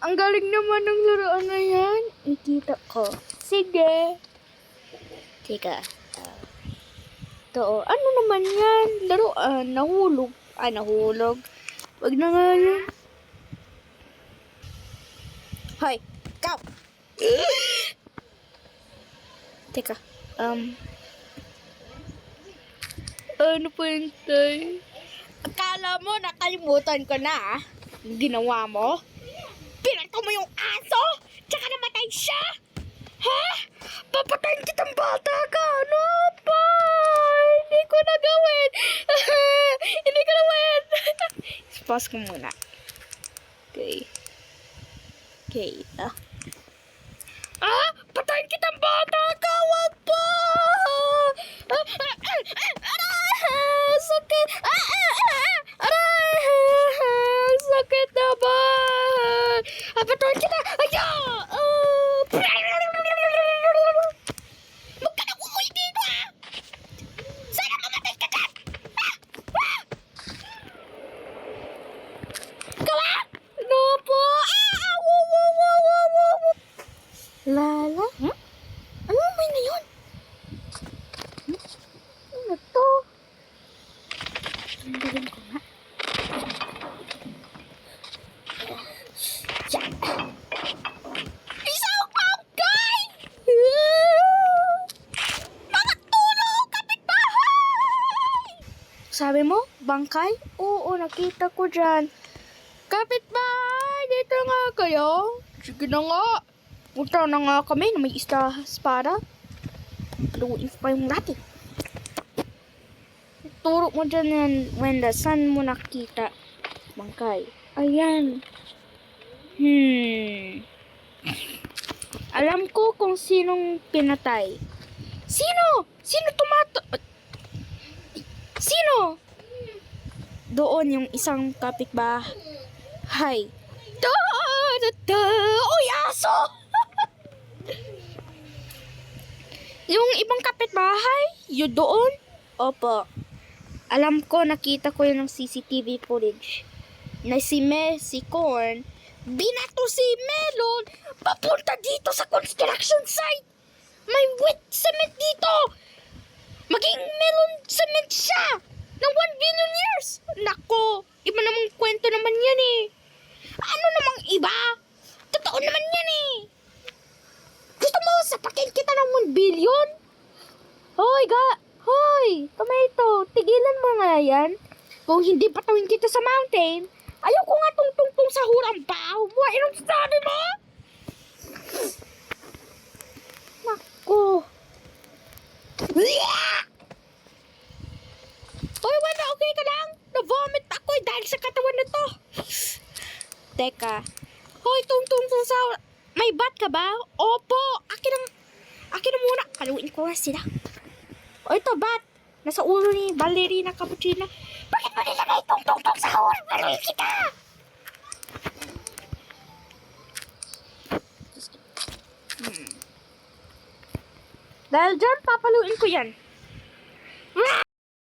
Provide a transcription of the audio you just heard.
Ang galing naman ng laruan na yan. Ikita ko. Sige. Teka. Ano naman yan? Laruan. Nahulog. Nahulog. Wag na nga yan. Hoy. Ikaw. Teka. Ano po yun, tay? Akala mo nakalimutan ko na, yung ginawa mo? Pinato mo yung aso? Tsaka namatay siya? Ha? Papatayin kitang bata ka? Ano pa? Hindi ko nagawin. Hindi ko nagawin. Pause ko muna. Okay. Patayin kitang bata ka? Wag pa! Sakit! Sakit naman! Patayin kita! Huwag ka na umuwi dito, ha! Sana mamatay ka dyan! Kawa! No po! Lala? Anong may na yun? Ano to? Sandalin ko nga. Yan! Isang bangkay! Mga tulong! Kapitbahay! Sabi mo, bangkay? Oo, nakita ko dyan. Kapitbahay! Dito nga kayo? Sige na nga. Punta na nga kami na may espada. Luin pa yung natin. Turo mo dyan yan, Wenda. Saan mo nakita? Bangkay. Ayan. Alam ko kung sinong pinatay. Sino? Sino Sino? Doon yung isang kapitbahay. Uy, aso! Yung ibang kapitbahay? Yun doon? Opo. Alam ko, nakita ko yun ng CCTV footage. Na si Corn, binato si Melon papunta dito sa construction site. May wet cement dito. Maging Melon cement siya ng 1 billion years. Nako, iba namang kwento naman yan eh. Ano namang iba? Totoo naman yan eh. Gusto mo sapakin kita ng 1 billion? Hoy, tomato, tigilan mo nga yan. Kung hindi patawin kita sa mountain, ayaw ko nga tungtungtong sa hurang baho mo. Anong sabi mo? Nako. Hoy, wala, okay ka lang? Na-vomit ako dahil sa katawan na to. Teka. Hoy, tungtungtong sa... May bat ka ba? Opo, akin na muna. Paluin ko nga sila. O ito, bat. Nasa ulo ni Ballerina Cappuccina. Bakit mo nilagay tungtungtong sa ulo? Paluin kita! Dahil dyan, papaluin ko yan.